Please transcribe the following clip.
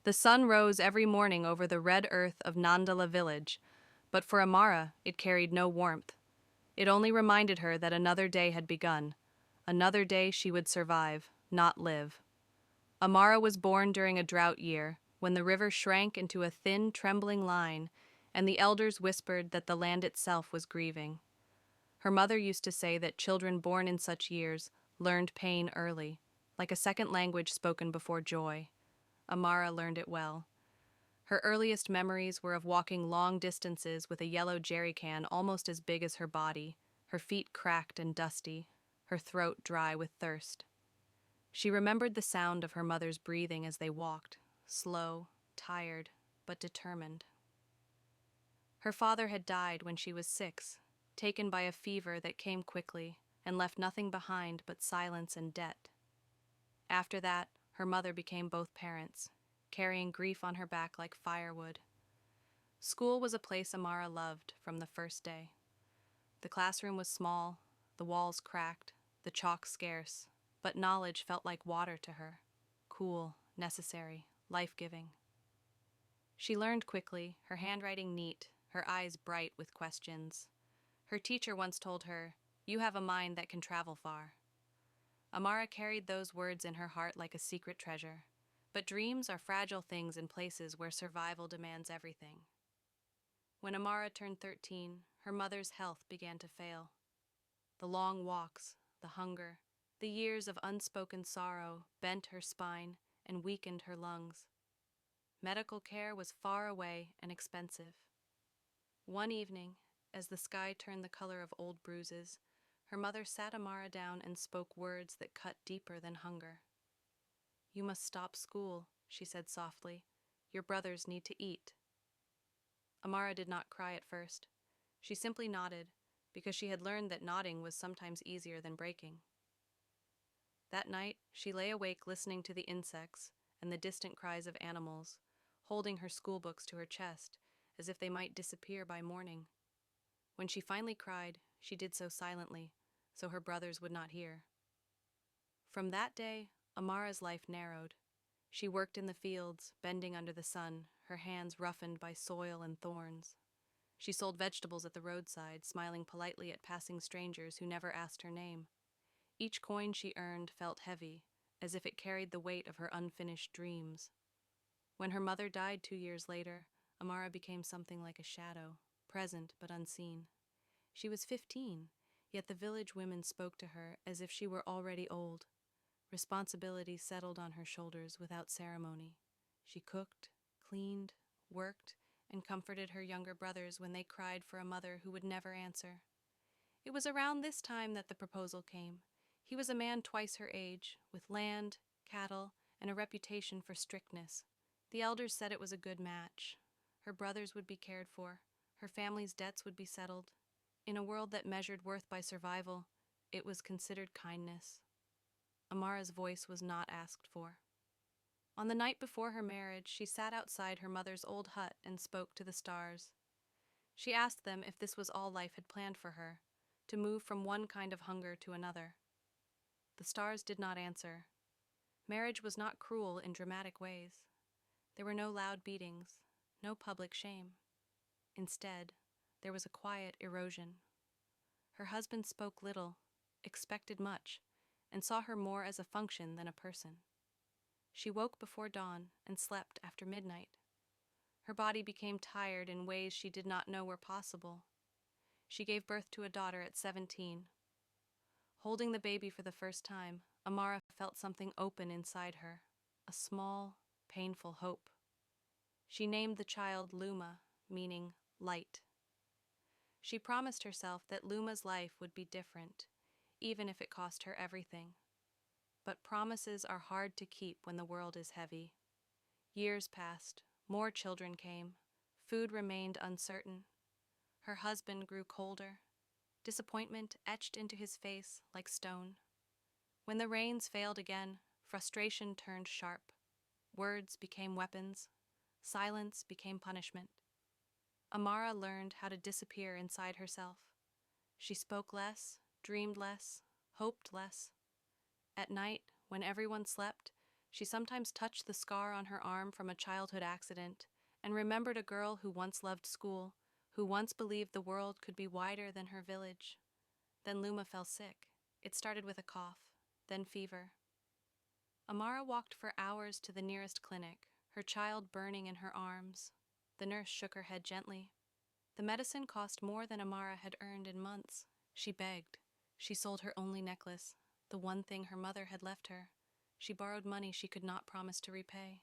The sun rose every morning over the red earth of Nandala village, but for Amara it carried no warmth. It only reminded her that another day had begun, another day she would survive, not live. Amara was born during a drought year, when the river shrank into a thin, trembling line, and the elders whispered that the land itself was grieving. Her mother used to say that children born in such years learned pain early, like a second language spoken before joy. Amara learned it well. Her earliest memories were of walking long distances with a yellow jerry can almost as big as her body, her feet cracked and dusty, her throat dry with thirst. She remembered the sound of her mother's breathing as they walked, slow, tired, but determined. Her father had died when she was 6, taken by a fever that came quickly and left nothing behind but silence and debt. After that, her mother became both parents, carrying grief on her back like firewood. School was a place Amara loved from the first day. The classroom was small, the walls cracked, the chalk scarce, but knowledge felt like water to her, cool, necessary, life-giving. She learned quickly, her handwriting neat, her eyes bright with questions. Her teacher once told her, "You have a mind that can travel far." Amara carried those words in her heart like a secret treasure. But dreams are fragile things in places where survival demands everything. When Amara turned 13, her mother's health began to fail. The long walks, the hunger, the years of unspoken sorrow bent her spine and weakened her lungs. Medical care was far away and expensive. One evening, as the sky turned the color of old bruises, her mother sat Amara down and spoke words that cut deeper than hunger. "You must stop school," she said softly. "Your brothers need to eat." Amara did not cry at first. She simply nodded, because she had learned that nodding was sometimes easier than breaking. That night, she lay awake listening to the insects and the distant cries of animals, holding her schoolbooks to her chest, as if they might disappear by morning. When she finally cried, she did so silently, so her brothers would not hear. From that day, Amara's life narrowed. She worked in the fields, bending under the sun, her hands roughened by soil and thorns. She sold vegetables at the roadside, smiling politely at passing strangers who never asked her name. Each coin she earned felt heavy, as if it carried the weight of her unfinished dreams. When her mother died 2 years later, Amara became something like a shadow, present but unseen. She was 15, yet the village women spoke to her as if she were already old. Responsibility settled on her shoulders without ceremony. She cooked, cleaned, worked, and comforted her younger brothers when they cried for a mother who would never answer. It was around this time that the proposal came. He was a man twice her age, with land, cattle, and a reputation for strictness. The elders said it was a good match. Her brothers would be cared for. Her family's debts would be settled. In a world that measured worth by survival, it was considered kindness. Amara's voice was not asked for. On the night before her marriage, she sat outside her mother's old hut and spoke to the stars. She asked them if this was all life had planned for her, to move from one kind of hunger to another. The stars did not answer. Marriage was not cruel in dramatic ways. There were no loud beatings, no public shame. Instead, there was a quiet erosion. Her husband spoke little, expected much, and saw her more as a function than a person. She woke before dawn and slept after midnight. Her body became tired in ways she did not know were possible. She gave birth to a daughter at 17. Holding the baby for the first time, Amara felt something open inside her, a small, painful hope. She named the child Luma, meaning light. She promised herself that Luma's life would be different, even if it cost her everything. But promises are hard to keep when the world is heavy. Years passed, more children came, food remained uncertain. Her husband grew colder. Disappointment etched into his face like stone. When the rains failed again, frustration turned sharp. Words became weapons. Silence became punishment. Amara learned how to disappear inside herself. She spoke less, dreamed less, hoped less. At night, when everyone slept, She sometimes touched the scar on her arm from a childhood accident and remembered a girl who once loved school, who once believed the world could be wider than her village. Then Luma fell sick. It started with a cough, then fever. Amara walked for hours to the nearest clinic, her child burning in her arms. The nurse shook her head gently. The medicine cost more than Amara had earned in months. She begged. She sold her only necklace, the one thing her mother had left her. She borrowed money she could not promise to repay.